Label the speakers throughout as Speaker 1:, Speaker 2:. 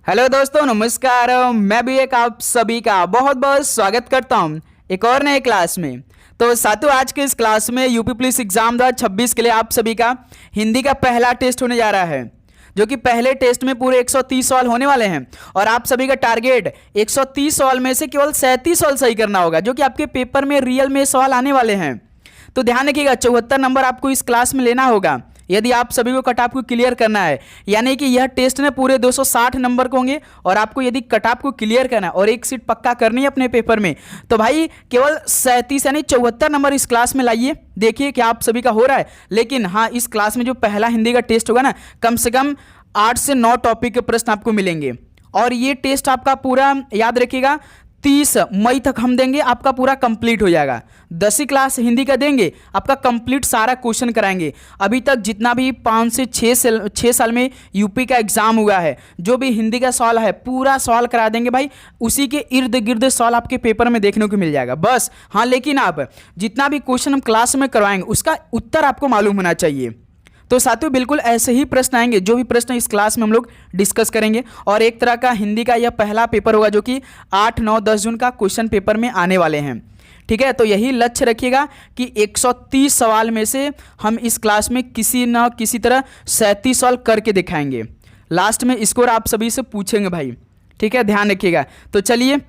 Speaker 1: Hello दोस्तों, नमस्कार। मैं भी एक आप सभी का बहुत बहुत स्वागत करता हूं एक और नए क्लास में। तो साथियों, आज के इस क्लास में यूपी पुलिस एग्जाम 2026 के लिए आप सभी का हिंदी का पहला टेस्ट होने जा रहा है, जो कि पहले टेस्ट में पूरे 130 सवाल होने वाले हैं। और आप सभी का टारगेट 130 सवाल में से केवल 37 सवाल सही करना होगा, जो कि आपके पेपर में रियल में सवाल आने वाले हैं। तो ध्यान रखिएगा, 74 नंबर आपको इस क्लास में लेना होगा यदि आप सभी को कट ऑफ को क्लियर करना है। यानी कि यह टेस्ट में पूरे 260 नंबर को होंगे और आपको यदि कट ऑफ को क्लियर करना है और एक सीट पक्का करनी है अपने पेपर में, तो भाई केवल 37 यानी 74 नंबर इस क्लास में लाइए। देखिए कि आप सभी का हो रहा है। लेकिन हाँ, इस क्लास में जो पहला हिंदी का टेस्ट होगा ना, कम से कम 8 से 9 टॉपिक के प्रश्न आपको मिलेंगे। और ये टेस्ट आपका पूरा याद रखिएगा 30 मई तक हम देंगे, आपका पूरा कंप्लीट हो जाएगा। 10वीं क्लास हिंदी का देंगे, आपका कंप्लीट सारा क्वेश्चन कराएंगे। अभी तक जितना भी 5 से 6 साल में यूपी का एग्जाम हुआ है, जो भी हिंदी का सवाल है पूरा सवाल करा देंगे भाई। उसी के इर्द गिर्द सवाल आपके पेपर में देखने को मिल जाएगा बस। हाँ, लेकिन आप जितना भी क्वेश्चन हम क्लास में करवाएंगे उसका उत्तर आपको मालूम होना चाहिए। तो साथियों, बिल्कुल ऐसे ही प्रश्न आएंगे, जो भी प्रश्न इस क्लास में हम लोग डिस्कस करेंगे। और एक तरह का हिंदी का यह पहला पेपर होगा, जो कि 8, 9, 10 जून का क्वेश्चन पेपर में आने वाले हैं। ठीक है, तो यही लक्ष्य रखिएगा कि 130 सवाल में से हम इस क्लास में किसी न किसी तरह 37 सवाल करके दिखाएंगे। लास्ट में स्कोर आप सभी से पूछेंगे भाई। ठीक है, ध्यान रखिएगा। तो चलिए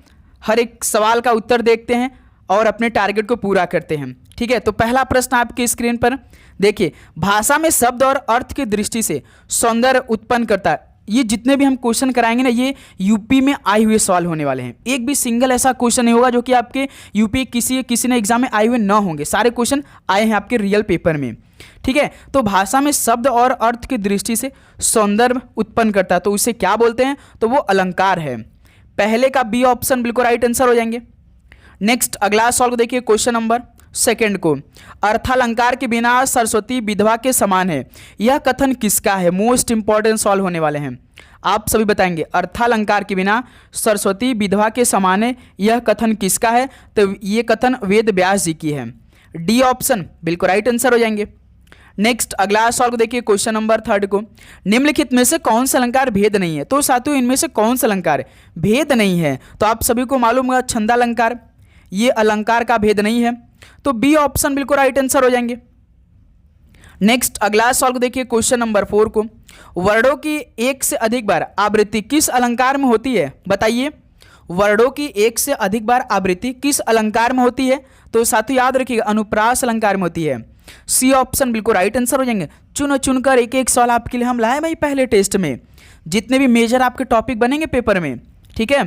Speaker 1: हर एक सवाल का उत्तर देखते हैं और अपने टारगेट को पूरा करते हैं। ठीक है, तो पहला प्रश्न आपकी स्क्रीन पर देखिए। भाषा में शब्द और अर्थ की दृष्टि से सौंदर्य उत्पन्न करता है। ये जितने भी हम क्वेश्चन कराएंगे ना, ये यूपी में आए हुए सवाल होने वाले हैं। एक भी सिंगल ऐसा क्वेश्चन नहीं होगा जो कि आपके यूपी किसी ने एग्जाम में आए हुए ना होंगे। सारे क्वेश्चन आए हैं आपके रियल पेपर में। ठीक है, तो भाषा में शब्द और अर्थ की दृष्टि से सौंदर्य उत्पन्न करता है, तो उसे क्या बोलते हैं? तो वो अलंकार है। पहले का बी ऑप्शन बिल्कुल राइट आंसर हो जाएंगे। नेक्स्ट अगला सवाल को देखिए, क्वेश्चन नंबर 2 को। अर्थालंकार के बिना सरस्वती विधवा के समान है, यह कथन किसका है? मोस्ट इंपॉर्टेंट सवाल होने वाले हैं। आप सभी बताएंगे अर्थालंकार के बिना सरस्वती विधवा के समान है, यह कथन किसका है? तो ये कथन वेद व्यास जी की है। डी ऑप्शन बिल्कुल राइट आंसर हो जाएंगे। नेक्स्ट अगला सवाल को देखिए, क्वेश्चन नंबर 3 को। निम्नलिखित में से कौन सा अलंकार भेद नहीं है? तो साथियों, इनमें से कौन सा अलंकार भेद नहीं है? तो आप सभी को मालूम होगा छंदालंकार, ये अलंकार का भेद नहीं है, तो बी ऑप्शन बिल्कुल राइट आंसर हो जाएंगे। नेक्स्ट अगला सवाल को देखिए, क्वेश्चन नंबर 4 को। वर्णों की एक से अधिक बार आवृत्ति किस अलंकार में होती है? बताइए, वर्णों की एक से अधिक बार आवृत्ति किस अलंकार में होती है? तो साथियों याद रखिएगा, अनुप्रास अलंकार में होती है। सी ऑप्शन बिल्कुल राइट आंसर हो जाएंगे। चुनकर एक एक सवाल आपके लिए हम लाए भाई पहले टेस्ट में, जितने भी मेजर आपके टॉपिक बनेंगे पेपर में। ठीक है,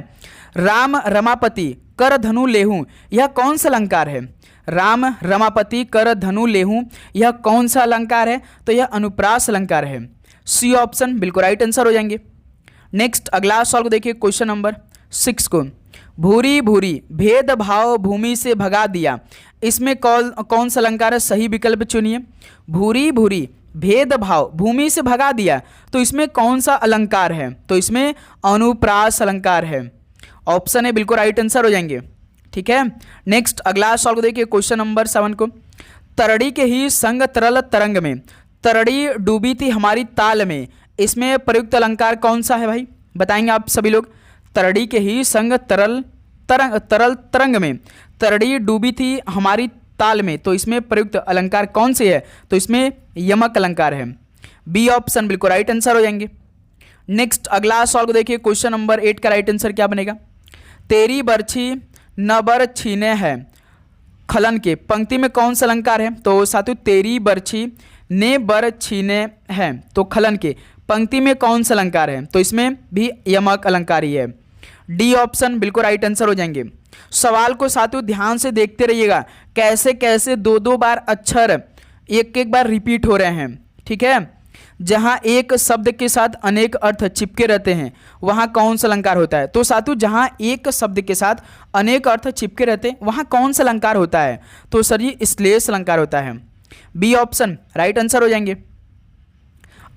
Speaker 1: राम रमापति कर धनु लेहूं, यह कौन सा अलंकार है? राम रमापति कर धनु लेहूं, यह कौन सा अलंकार है? तो यह अनुप्रास अलंकार है। सी ऑप्शन बिल्कुल राइट आंसर हो जाएंगे। नेक्स्ट अगला सवाल को देखिए, क्वेश्चन नंबर 6 को। भूरी भूरी भेद भाव भूमि से भगा दिया, इसमें कौन सा अलंकार है? सही विकल्प चुनिए। भूरी भूरी भेद भाव भूमि से भगा दिया, तो इसमें कौन सा अलंकार है? तो इसमें अनुप्रास अलंकार है। ऑप्शन है बिल्कुल राइट आंसर हो जाएंगे। ठीक है, नेक्स्ट अगला सवाल को देखिए, क्वेश्चन नंबर 7 को। तरड़ी के ही संग तरल तरंग में, तरड़ी डूबी थी हमारी ताल में, इसमें प्रयुक्त अलंकार कौन सा है भाई? बताएंगे आप सभी लोग। तरड़ी के ही संग तरल तरंग में, तरड़ी डूबी थी हमारी ताल में, तो इसमें प्रयुक्त अलंकार कौन से है? तो इसमें यमक अलंकार है। बी ऑप्शन बिल्कुल राइट आंसर हो जाएंगे। नेक्स्ट अगला सवाल को देखिए, क्वेश्चन नंबर 8 का राइट आंसर क्या बनेगा? तेरी बरछी न बर छीने है, खलन के पंक्ति में कौन सा अलंकार है? तो साथियों, तेरी बरछी ने बर छीने है, तो खलन के पंक्ति में कौन सा अलंकार है? तो इसमें भी यमक अलंकार ही है। डी ऑप्शन बिल्कुल राइट आंसर हो जाएंगे। सवाल को साथियों ध्यान से देखते रहिएगा, कैसे कैसे 2 बार अक्षर एक बार रिपीट हो रहे हैं। ठीक है, जहां एक शब्द के साथ अनेक अर्थ चिपके रहते हैं, वहां कौन सा अलंकार होता है? तो साथियों, जहां एक शब्द के साथ अनेक अर्थ चिपके रहते हैं, वहां कौन सा अलंकार होता है? तो सर ये श्लेष अलंकार होता है। बी ऑप्शन राइट आंसर हो जाएंगे।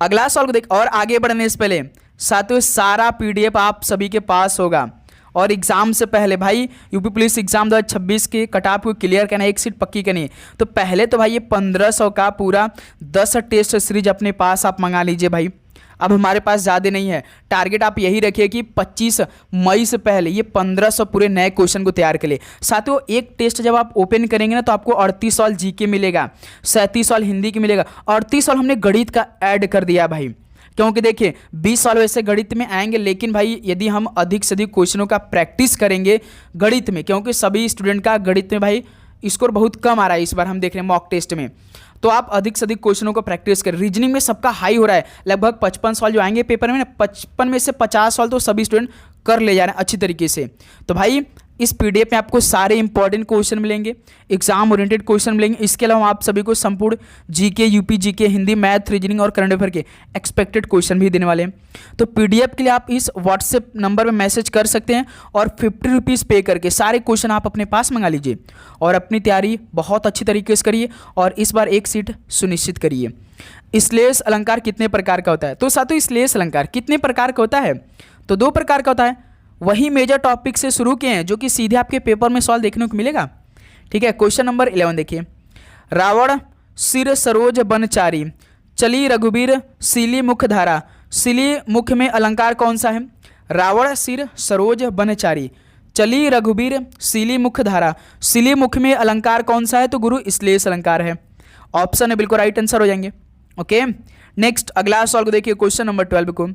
Speaker 1: अगला सवाल को देख, और आगे बढ़ने से पहले साथियों सारा पीडीएफ आप सभी के पास होगा। और एग्जाम से पहले भाई यूपी पुलिस एग्जाम 2026 के कट ऑफ को क्लियर करना है, एक सीट पक्की करनी है, तो पहले तो भाई ये 1500 का पूरा 10 टेस्ट सीरीज अपने पास आप मंगा लीजिए भाई। अब हमारे पास ज़्यादा नहीं है, टारगेट आप यही रखिए कि 25 मई से पहले ये 1500 पूरे नए क्वेश्चन को तैयार कर ले। साथियों एक टेस्ट जब आप ओपन करेंगे ना तो आपको 38 सवाल जीके मिलेगा, 37 सवाल हिंदी की मिलेगा, 38 सवाल हमने गणित का ऐड कर दिया भाई, क्योंकि देखिए 20 साल वैसे गणित में आएंगे, लेकिन भाई यदि हम अधिक से अधिक क्वेश्चनों का प्रैक्टिस करेंगे गणित में, क्योंकि सभी स्टूडेंट का गणित में भाई स्कोर बहुत कम आ रहा है इस बार हम देख रहे हैं मॉक टेस्ट में, तो आप अधिक से अधिक क्वेश्चनों को प्रैक्टिस करें। रीजनिंग में सबका हाई हो रहा है, लगभग 55 सवाल जो आएंगे पेपर में ना, 55 में से 50 सवाल तो सभी स्टूडेंट कर ले जा रहे हैं अच्छी तरीके से। तो भाई इस पीडीएफ में आपको सारे इंपॉर्टेंट क्वेश्चन मिलेंगे, एग्जाम ओरिएंटेड क्वेश्चन मिलेंगे, इसके अलावा आप सभी को संपूर्ण GK, UP GK, Hindi, math, reasoning और करंट अफेयर के एक्सपेक्टेड क्वेश्चन भी देने वाले हैं। तो पीडीएफ के लिए आप इस व्हाट्सएप नंबर में मैसेज कर सकते हैं और 50 रुपीज़ पे करके सारे क्वेश्चन आप अपने पास मंगा लीजिए और अपनी तैयारी बहुत अच्छी तरीके से करिए और इस बार एक सीट सुनिश्चित करिए। श्लेष अलंकार कितने प्रकार का होता है? तो साथियों श्लेष अलंकार कितने प्रकार का होता है? तो 2 प्रकार का होता है। वही मेजर टॉपिक से शुरू किए हैं जो कि सीधे आपके पेपर में सवाल देखने को मिलेगा। ठीक है, क्वेश्चन नंबर 11 देखिए। रावण सिर सरोज बनचारी, चली रघुबीर सीली मुख धारा। सीली मुख में अलंकार कौन सा है? रावण सिर सरोज बनचारी, चली रघुबीर सीली मुख धारा। सीली मुख में अलंकार कौन सा है? तो गुरु श्लेष अलंकार है। ऑप्शन है बिल्कुल राइट आंसर हो जाएंगे। ओके, नेक्स्ट अगला सवाल को देखिए, क्वेश्चन नंबर 12 को।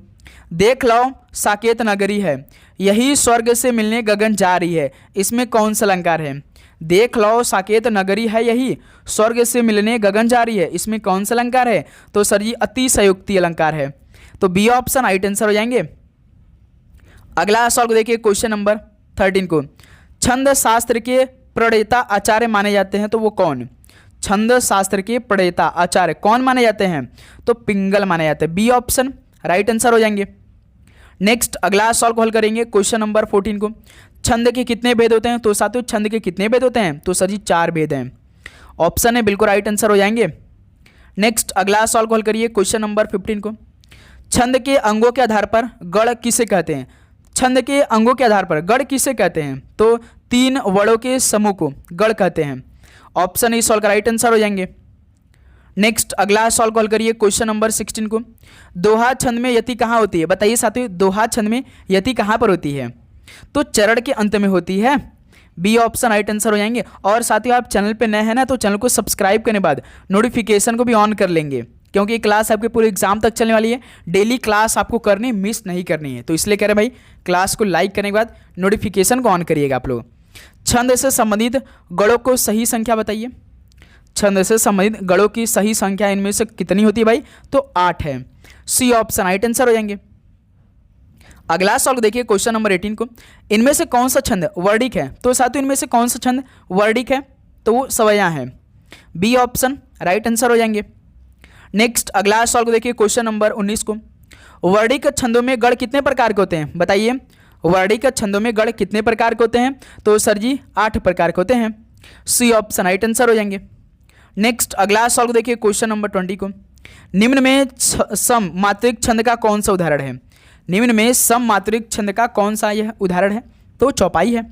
Speaker 1: देख लो साकेत नगरी है, यही स्वर्ग से मिलने गगन जा रही है, इसमें कौन सा अलंकार है? देख लो साकेत नगरी है, यही स्वर्ग से मिलने गगन जा रही है, इसमें कौन सा अलंकार है? तो सर जी अतिशयोक्ति अलंकार है। तो बी ऑप्शन राइट आंसर हो जाएंगे। अगला सवाल को देखिए, क्वेश्चन नंबर 13 को। छंद शास्त्र के प्रणेता आचार्य माने जाते हैं, तो वो कौन? छंद शास्त्र के प्रणेता आचार्य कौन माने जाते हैं? तो पिंगल माने जाते हैं। बी ऑप्शन राइट आंसर हो जाएंगे। नेक्स्ट अगला सवाल को हल करेंगे, क्वेश्चन नंबर 14 को। छंद के कितने भेद होते हैं? तो साथियों छंद के कितने भेद होते हैं? तो सर जी 4 भेद हैं। ऑप्शन है बिल्कुल राइट आंसर हो जाएंगे। नेक्स्ट अगला सवाल को हल करिए, क्वेश्चन नंबर 15 को। छंद के अंगों के आधार पर गढ़ किसे कहते हैं? छंद के अंगों के आधार पर गढ़ किसे कहते हैं? तो 3 वर्णों के समूह को गढ़ कहते हैं। ऑप्शन इस सवाल का राइट आंसर हो जाएंगे। नेक्स्ट अगला सवाल को हल करिए, क्वेश्चन नंबर 16 को। दोहा छंद में यति कहाँ होती है? बताइए साथियों, दोहा छंद में यति कहाँ पर होती है? तो चरण के अंत में होती है। बी ऑप्शन राइट आंसर हो जाएंगे। और साथियों आप चैनल पे नए हैं ना, तो चैनल को सब्सक्राइब करने बाद नोटिफिकेशन को भी ऑन कर लेंगे, क्योंकि क्लास आपके पूरे एग्जाम तक चलने वाली है। डेली क्लास आपको करनी, मिस नहीं करनी है। तो इसलिए कह रहे भाई क्लास को लाइक करने के बाद नोटिफिकेशन को ऑन करिएगा आप लोग। छंद से संबंधित गणों को सही संख्या बताइए। छंद से संबंधित गणों की सही संख्या इनमें से कितनी होती है भाई? तो 8 है। सी ऑप्शन राइट आंसर हो जाएंगे। अगला सवाल देखिए, क्वेश्चन नंबर 18 को। इनमें से कौन सा छंद वर्णिक है? तो साथियों इनमें से कौन सा छंद वर्णिक है? तो वो सवैया है। बी ऑप्शन राइट आंसर हो जाएंगे। नेक्स्ट अगला सवाल को देखिए, क्वेश्चन नंबर 19 को। वर्णिक छंदों में गढ़ कितने प्रकार के होते हैं? बताइए, वर्णिक छंदों में गढ़ कितने प्रकार के होते हैं? तो सर जी 8 प्रकार के होते हैं। सी ऑप्शन राइट आंसर हो जाएंगे। नेक्स्ट अगला सवाल को देखिए, क्वेश्चन नंबर 20 को। निम्न में सम मात्रिक छंद का कौन सा उदाहरण है? निम्न में सम मात्रिक छंद का कौन सा यह उदाहरण है? तो चौपाई है।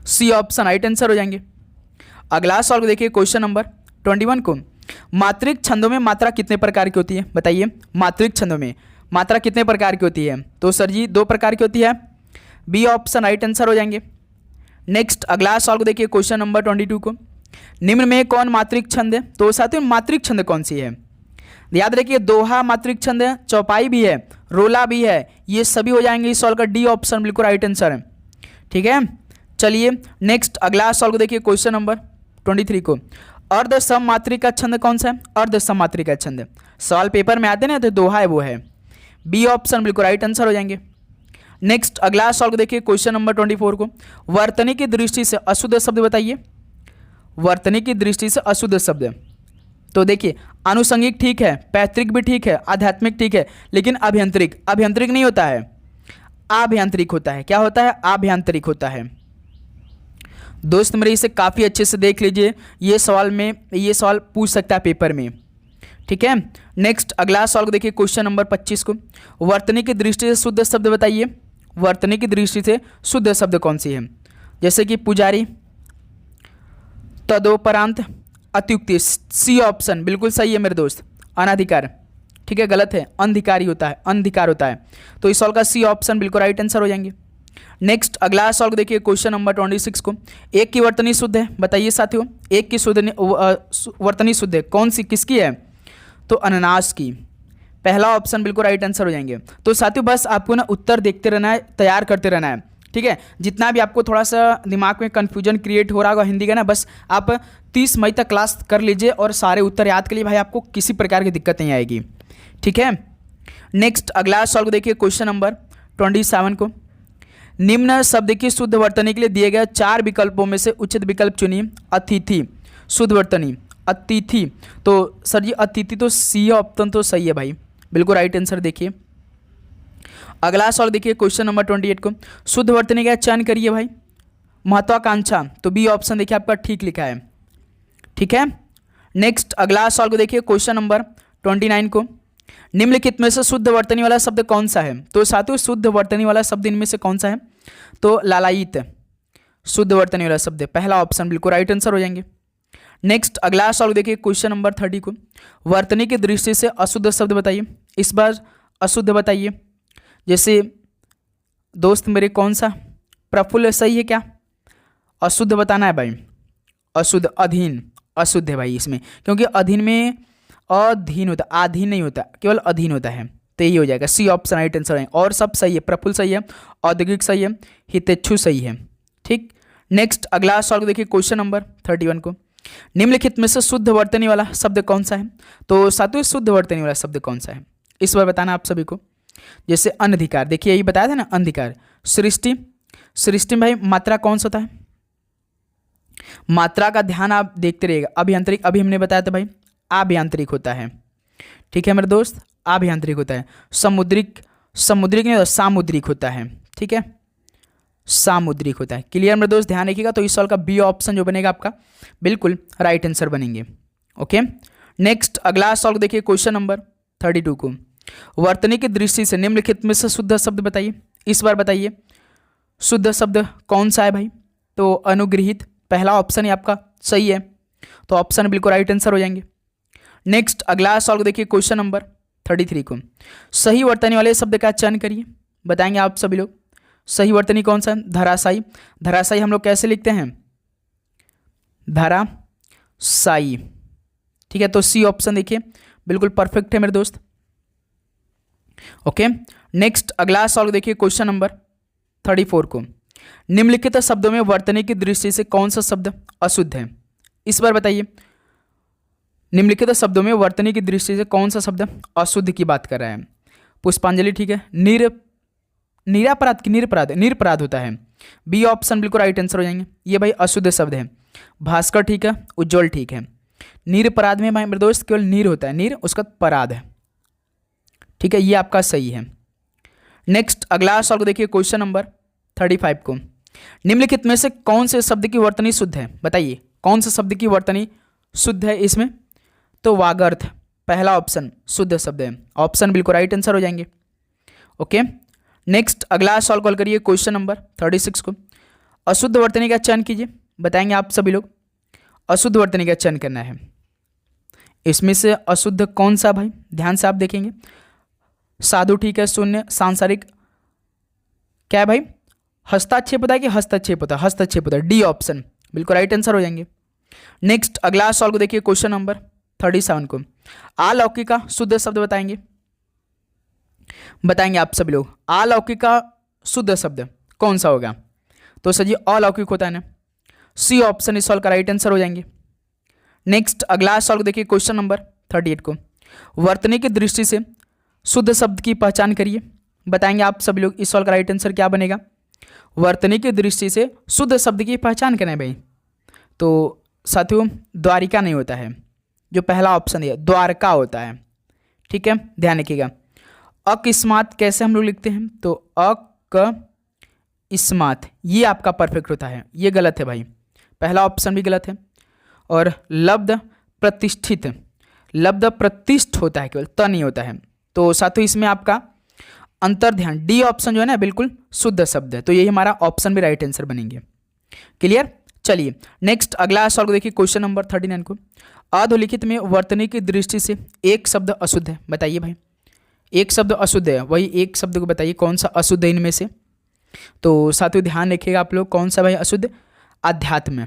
Speaker 1: सी ऑप्शन राइट आंसर हो जाएंगे। अगला सवाल को देखिए, क्वेश्चन नंबर 21 को। मात्रिक छंदों में मात्रा कितने प्रकार की होती है? बताइए, मात्रिक छंदों में मात्रा कितने प्रकार की होती है? तो सर जी 2 प्रकार की होती है। बी ऑप्शन राइट आंसर हो जाएंगे। नेक्स्ट अगला सवाल को देखिए, क्वेश्चन नंबर 22 को। निम्न में कौन मात्रिक छंद है? तो साथियों मात्रिक छंद कौन सी है? याद रखिए, दोहा मात्रिक छंद है, चौपाई भी है, रोला भी है, ये सभी हो जाएंगे इस सवाल का। डी ऑप्शन बिल्कुल राइट आंसर है। ठीक है, चलिए नेक्स्ट अगला सवाल को देखिए, क्वेश्चन नंबर 23 को। अर्ध सम मात्रिक का छंद कौन सा है? अर्ध सम मात्रिक का छंद सवाल पेपर में आते ना, तो दोहा है, वो है। बी ऑप्शन बिल्कुल राइट आंसर हो जाएंगे। नेक्स्ट अगला सवाल को देखिए, क्वेश्चन नंबर 24 को। वर्तनी की दृष्टि से अशुद्ध शब्द बताइए। वर्तनी की दृष्टि से अशुद्ध शब्द, तो देखिए आनुषंगिक ठीक है, पैतृक भी ठीक है, आध्यात्मिक ठीक है, लेकिन अभियांत्रिक, अभियांत्रिक नहीं होता है, आभ्यंतरिक होता है। क्या होता है? आभ्यंतरिक होता है। दोस्त मेरे इसे काफ़ी अच्छे से देख लीजिए, ये सवाल पूछ सकता है पेपर में। ठीक है, नेक्स्ट अगला सवाल को देखिए, क्वेश्चन नंबर 25 को। वर्तनी की दृष्टि से शुद्ध शब्द बताइए। वर्तनी की दृष्टि से शुद्ध शब्द कौन सी है? जैसे कि पुजारी, तदोपरांत, अत्युक्ति। सी ऑप्शन बिल्कुल सही है मेरे दोस्त। अनाधिकार, ठीक है, गलत है, अंधिकारी होता है, अंधिकार होता है। तो इस सवाल का सी ऑप्शन बिल्कुल राइट आंसर हो जाएंगे। नेक्स्ट अगला सवाल देखिए, क्वेश्चन नंबर 26 को, एक की वर्तनी शुद्ध है, बताइए साथियों, एक की वर्तनी शुद्ध है, कौन सी, किसकी है? तो अनानास की। पहला ऑप्शन बिल्कुल राइट आंसर हो जाएंगे। तो साथियों बस आपको ना उत्तर देखते रहना है, तैयार करते रहना है, ठीक है। जितना भी आपको थोड़ा सा दिमाग में कन्फ्यूजन क्रिएट हो रहा होगा हिंदी का ना, बस आप 30 मई तक क्लास कर लीजिए और सारे उत्तर याद कर लिए भाई, आपको किसी प्रकार की दिक्कत नहीं आएगी, ठीक है। नेक्स्ट अगला सवाल को देखिए, क्वेश्चन नंबर 27 को, निम्न शब्द की शुद्ध वर्तनी के लिए दिए गए 4 विकल्पों में से उचित विकल्प चुनिए। अतिथि, शुद्ध वर्तनी, अतिथि, तो सर जी अतिथि तो सी ऑप्शन तो सही है भाई, बिल्कुल राइट आंसर। देखिए अगला सवाल देखिए, क्वेश्चन नंबर 28 को, शुद्ध वर्तनी का चयन करिए भाई। महत्वाकांक्षा, तो बी ऑप्शन देखिए आपका ठीक लिखा है, ठीक है। नेक्स्ट अगला सवाल को देखिए, क्वेश्चन नंबर 29 को, निम्नलिखित में से शुद्ध वर्तनी वाला शब्द कौन सा है? तो साथियों शुद्ध वर्तनी वाला शब्द इनमें से कौन सा है? तो लालायित शुद्ध वर्तनी वाला शब्द है, पहला ऑप्शन बिल्कुल राइट आंसर हो जाएंगे। नेक्स्ट अगला सवाल देखिए, क्वेश्चन नंबर 30 को, वर्तनी की दृष्टि से अशुद्ध शब्द बताइए। इस बार अशुद्ध बताइए, जैसे दोस्त मेरे कौन सा, प्रफुल्ल सही है क्या? अशुद्ध बताना है भाई, अशुद्ध, अधीन, अशुद्ध है भाई इसमें, क्योंकि अधीन में अधीन होता, आधीन नहीं होता, केवल अधीन होता है, तो यही हो जाएगा, सी ऑप्शन राइट आंसर है। और सब सही है, प्रफुल्ल सही है, औद्योगिक सही है, हितेच्छु सही है, ठीक। नेक्स्ट अगला सवाल देखिए, क्वेश्चन नंबर 31 को, निम्नलिखित में से शुद्ध वर्तनी वाला शब्द कौन सा है? तो साथियों शुद्ध वर्तनी वाला शब्द कौन सा है, इस बार बताना आप सभी को। जैसे अनधिकार, देखिए यही बताया था ना, अंधिकार। सृष्टि, सृष्टि में भाई मात्रा कौन सा होता है? मात्रा का ध्यान आप देखते रहिएगा। अभियांत्रिक, अभी हमने बताया था भाई आभ्यंतरिक होता है, ठीक है मेरे दोस्त, आभ्यंतरिक होता है। समुद्रिक, समुद्रिक नहीं होता, सामुद्रिक होता है, ठीक है, सामुद्रिक होता है। क्लियर मेरे दोस्त, ध्यान रखिएगा। तो इस सवाल का बी ऑप्शन जो बनेगा आपका बिल्कुल राइट आंसर बनेंगे, ओके। नेक्स्ट अगला सवाल देखिए, क्वेश्चन नंबर 32 को, वर्तनी की दृष्टि से निम्नलिखित में से शुद्ध शब्द बताइए। इस बार बताइए शुद्ध शब्द कौन सा है भाई? तो अनुगृहित, पहला ऑप्शन ही आपका सही है, तो ऑप्शन बिल्कुल राइट आंसर हो जाएंगे। नेक्स्ट अगला सवाल देखिए, क्वेश्चन नंबर 33 को, सही वर्तनी वाले शब्द का चयन करिए, बताएंगे आप सभी लोग। सही वर्तनी कौन सा है? धराशायी, धराशायी हम लोग कैसे लिखते हैं? धराशायी, ठीक है, तो सी ऑप्शन देखिए बिल्कुल परफेक्ट है मेरे दोस्त, ओके। नेक्स्ट अगला सवाल देखिए, क्वेश्चन नंबर 34 को, निम्नलिखित शब्दों में वर्तनी की दृष्टि से कौन सा शब्द अशुद्ध है? इस बार बताइए, निम्नलिखित शब्दों में वर्तनी की दृष्टि से कौन सा शब्द अशुद्ध की बात कर रहा है? पुष्पांजलि, ठीक है, निरपराध की, निरपराध, निरपराध होता है, बी ऑप्शन बिल्कुल राइट आंसर हो जाएंगे। ये भाई अशुद्ध शब्द है। भास्कर ठीक है, उज्जवल ठीक है। निरपराध में भाई मेरे दोस्त केवल नीर होता है, नीर उसका पराध है, ठीक है, ये आपका सही है। नेक्स्ट अगला सवाल को देखिए, क्वेश्चन नंबर 35 को, निम्नलिखित में से कौन से शब्द की वर्तनी शुद्ध है? बताइए कौन से शब्द की वर्तनी शुद्ध है इसमें? तो वागर्थ, पहला ऑप्शन शुद्ध शब्द है, ऑप्शन बिल्कुल राइट आंसर हो जाएंगे, ओके। नेक्स्ट अगला सवाल कॉल करिए, क्वेश्चन नंबर 36 को, अशुद्ध वर्तनी का चयन कीजिए, बताएंगे आप सभी लोग। अशुद्ध वर्तनी का चयन करना है, इसमें से अशुद्ध कौन सा भाई? ध्यान से आप देखेंगे, साधु ठीक है, शून्य, सांसारिक क्या है भाई? हस्ताक्षेप होता है कि हस्तक्षेप होता है? हस्तक्षेप होता है, डी ऑप्शन बिल्कुल राइट आंसर हो जाएंगे। नेक्स्ट अगला सवाल को देखिए, क्वेश्चन नंबर 37 को, अलौकिक का शुद्ध शब्द बताएंगे, बताएंगे आप सभी लोग। अलौकिक का शुद्ध शब्द कौन सा होगा? तो सर जी अलौकिक होता है ना, सी ऑप्शन इस सवाल का राइट आंसर हो जाएंगे। नेक्स्ट अगला सवाल को देखिए, क्वेश्चन नंबर 38 को, वर्तनी की दृष्टि से शुद्ध शब्द की पहचान करिए, बताएंगे आप सभी लोग। इस सवाल का राइट आंसर क्या बनेगा? वर्तनी की दृष्टि से शुद्ध शब्द की पहचान करें भाई, तो साथियों द्वारिका नहीं होता है, जो पहला ऑप्शन है द्वारका होता है, ठीक है, ध्यान रखिएगा। अकस्मात कैसे हम लोग लिखते हैं? तो अकस्मात, ये आपका परफेक्ट होता है, ये गलत है भाई, पहला ऑप्शन भी गलत है। और लब्ध प्रतिष्ठित, लब्ध प्रतिष्ठ होता है, केवल त नहीं होता है, तो साथियों इसमें आपका अंतर ध्यान, डी ऑप्शन जो है ना बिल्कुल शुद्ध शब्द है, तो यही हमारा ऑप्शन भी राइट आंसर बनेंगे। क्लियर? चलिए नेक्स्ट अगला सॉल्व देखिए क्वेश्चन नंबर 39 को। अधोलिखित में वर्तनी की दृष्टि से एक शब्द अशुद्ध है, बताइए भाई। एक शब्द अशुद्ध है, वही एक शब्द को बताइए कौन सा अशुद्ध है इनमें से। तो साथियों ध्यान रखिएगा आप लोग, कौन सा भाई अशुद्ध? अध्यात्म।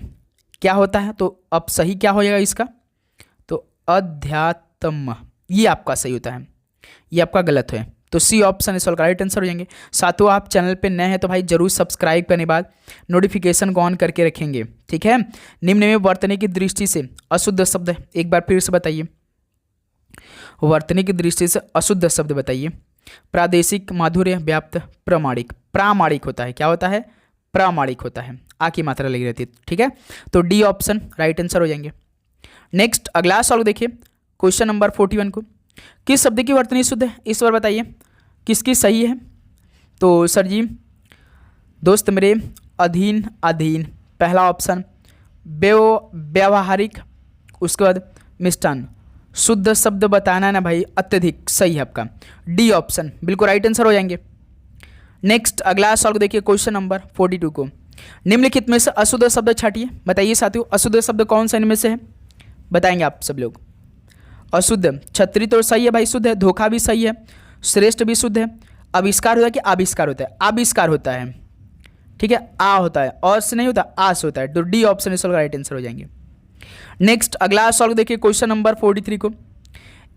Speaker 1: क्या होता है? तो अब सही क्या हो जाएगा इसका? तो अध्यात्म, ये आपका सही होता है, ये आपका गलत है। तो सी ऑप्शन इस का राइट आंसर हो जाएंगे। साथियों आप चैनल पे नए हैं तो भाई जरूर सब्सक्राइब करने के बाद नोटिफिकेशन को ऑन करके रखेंगे, ठीक है। निम्न में वर्तनी की दृष्टि से अशुद्ध शब्द, एक बार फिर से बताइए, वर्तनी की दृष्टि से अशुद्ध शब्द बताइए। प्रादेशिक, माधुर्य, व्याप्त, प्रामाणिक। प्रामाणिक होता है, क्या होता है? प्रामाणिक होता है, आ की मात्रा लगी रहती है, ठीक है। तो डी ऑप्शन राइट आंसर हो जाएंगे। नेक्स्ट अगला सॉल्व देखिए क्वेश्चन नंबर 41 को। किस शब्द की वर्तनी शुद्ध है, इस बार बताइए किसकी सही है। तो सर जी दोस्त मेरे, अधीन, अधीन पहला ऑप्शन, व्यावहारिक, उसके बाद मिष्टान। शुद्ध शब्द बताना है ना भाई, अत्यधिक, सही है आपका डी ऑप्शन, बिल्कुल राइट आंसर हो जाएंगे। नेक्स्ट अगला सॉल्व देखिए क्वेश्चन नंबर 42 को। निम्नलिखित में से अशुद्ध शब्द छाटिए, बताइए साथियों अशुद्ध शब्द कौन सा इनमें से है, बताएंगे आप सब लोग। अशुद्ध, छतरी तो सही है भाई, शुद्ध है। धोखा भी सही है, श्रेष्ठ भी शुद्ध है। आविष्कार होता है कि आविष्कार होता है? आविष्कार होता है, ठीक है, आ होता है, और से नहीं होता, आ से होता है। तो डी ऑप्शन इस राइट आंसर हो जाएंगे। नेक्स्ट अगला सॉल्व देखिए क्वेश्चन नंबर 43 को।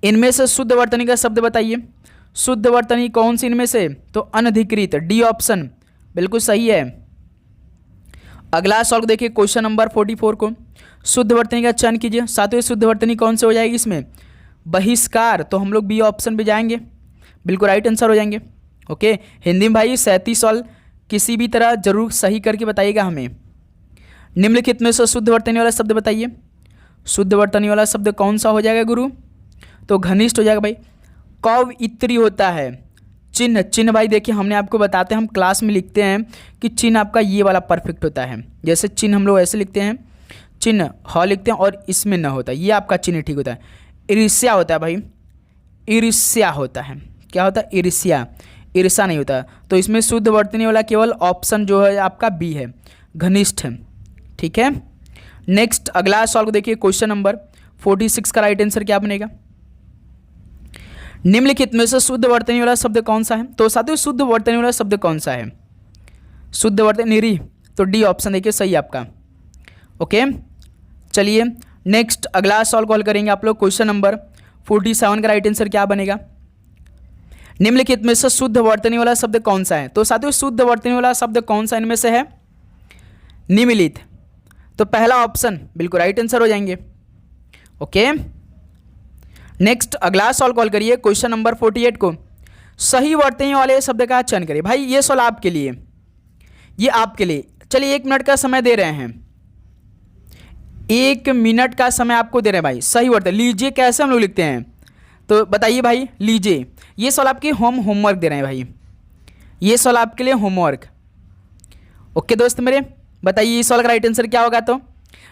Speaker 1: इनमें से शुद्ध वर्तनी का शब्द बताइए। शुद्ध वर्तनी कौन सी इनमें से? तो अनधिकृत, डी ऑप्शन बिल्कुल सही है। अगला सॉल्व देखिए क्वेश्चन नंबर 44 को। शुद्ध वर्तनी का चयन कीजिए। सातवें शुद्ध वर्तनी कौन से हो जाएगी इसमें? बहिष्कार, तो हम लोग बी ऑप्शन पे जाएंगे, बिल्कुल राइट आंसर हो जाएंगे। ओके, हिंदी में भाई 37 सवाल किसी भी तरह जरूर सही करके बताइएगा हमें। निम्नलिखित में से शुद्ध वर्तनी वाला शब्द बताइए। शुद्ध वर्तनी वाला शब्द कौन सा हो जाएगा गुरु? तो घनिष्ठ हो जाएगा भाई। कवित्री होता है। चिन्ह, चिन्ह भाई देखिए हमने आपको बताते हैं, हम क्लास में लिखते हैं कि चिन्ह आपका ये वाला परफेक्ट होता है। जैसे चिन्ह हम लोग ऐसे लिखते हैं, चिन्ह ह लिखते हैं और इसमें न होता है, ये आपका चिन्ह ठीक होता है। ईर्ष्या होता है भाई, ईर्ष्या होता है, क्या होता है? ईर्ष्या, ईर्ष्या नहीं होता। तो इसमें शुद्ध वर्तनी वाला केवल ऑप्शन जो है आपका बी है, घनिष्ठ, ठीक है। नेक्स्ट अगला सॉल्व देखिए क्वेश्चन नंबर 46 का राइट आंसर क्या बनेगा? निम्नलिखित में से शुद्ध वर्तनी वाला शब्द कौन सा है? तो साथियों शुद्ध वर्तनी वाला शब्द कौन सा है? शुद्ध वर्तनी निरी, तो डी ऑप्शन देखिए सही आपका। ओके चलिए नेक्स्ट अगला सॉल्व कॉल करेंगे आप लोग। क्वेश्चन नंबर 47 का राइट आंसर क्या बनेगा? निम्नलिखित में से शुद्ध वर्तनी वाला शब्द कौन सा है? तो साथियों शुद्ध वर्तनी वाला शब्द कौन सा इनमें से है? निम्नलिखित, तो पहला ऑप्शन बिल्कुल राइट आंसर हो जाएंगे। ओके नेक्स्ट अगला सॉल्व कॉल करिए क्वेश्चन नंबर 48 को। सही वर्तनी वाले शब्द का चयन करिए। भाई ये सवाल आपके लिए, ये आपके लिए। चलिए 1 मिनट का समय दे रहे हैं, 1 मिनट का समय आपको दे रहे हैं भाई। सही वर्तनी लीजिए, कैसे हम लोग लिखते हैं तो बताइए भाई, लीजिए। ये सवाल आपके होमवर्क दे रहे हैं भाई, ये सवाल आपके लिए होमवर्क। ओके दोस्त मेरे, बताइए इस सवाल का राइट आंसर क्या होगा? तो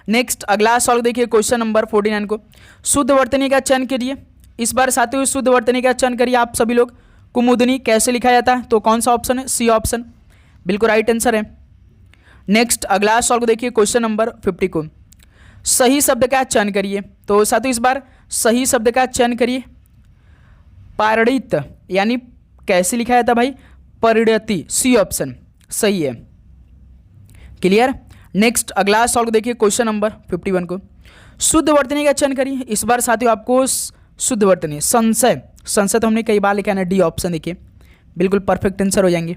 Speaker 1: नेक्स्ट अगला सॉल्व देखिए क्वेश्चन नंबर 49 को। शुद्ध वर्तनी का चयन करिए। इस बार साथियों शुद्ध वर्तनी का चयन करिए आप सभी लोग। कुमुदनी कैसे लिखा जाता है? तो कौन सा ऑप्शन है? सी ऑप्शन, बिल्कुल राइट आंसर है। नेक्स्ट अगला सॉल्व देखिए क्वेश्चन नंबर 50 को। सही शब्द का चयन करिए। तो साथियों इस बार सही शब्द का चयन करिए। पारित यानी कैसे लिखा जाता भाई? परिणति, सी ऑप्शन सही है। क्लियर। नेक्स्ट अगला सॉल्व देखिए क्वेश्चन नंबर 51 को। शुद्ध वर्तनी का चयन करिए। इस बार साथियों आपको शुद्ध वर्तनी, संशय, संशय तो हमने कई बार लिखा है ना, डी ऑप्शन देखिए, बिल्कुल परफेक्ट आंसर हो जाएंगे।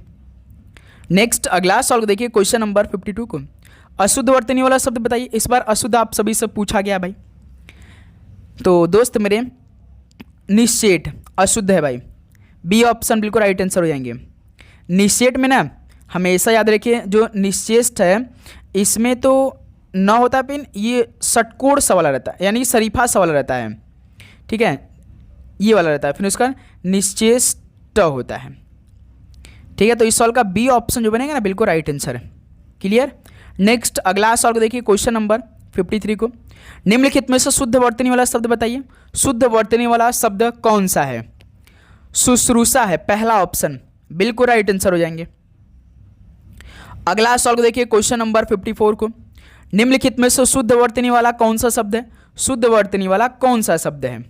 Speaker 1: नेक्स्ट अगला सॉल्व देखिए क्वेश्चन नंबर 52 को। अशुद्ध वर्तनी वाला शब्द बताइए। इस बार अशुद्ध आप सभी से पूछा गया भाई। तो दोस्त मेरे निषेध अशुद्ध है भाई, बी ऑप्शन बिल्कुल राइट आंसर हो जाएंगे। निषेध में ना हमेशा याद रखिए, जो निश्चेष्ट है इसमें तो न होता पिन, ये षटकोण सा वाला रहता है, यानी शरीफा सा वाला रहता है, ठीक है, ये वाला रहता है, फिर उसका निश्चेष्ट होता है, ठीक है। तो इस सवाल का बी ऑप्शन जो बनेगा ना बिल्कुल राइट आंसर है। क्लियर। नेक्स्ट अगला सवाल को देखिए क्वेश्चन नंबर 53 को। निम्नलिखित में से शुद्ध वर्तनी वाला शब्द बताइए। शुद्ध वर्तनी वाला शब्द कौन सा है? शुश्रूषा है, पहला ऑप्शन, बिल्कुल राइट आंसर हो जाएंगे। अगला सॉल्व देखिए क्वेश्चन नंबर 54 को। निम्नलिखित में से शुद्ध वर्तनी वाला कौन सा शब्द है? शुद्ध वर्तनी वाला कौन सा शब्द है?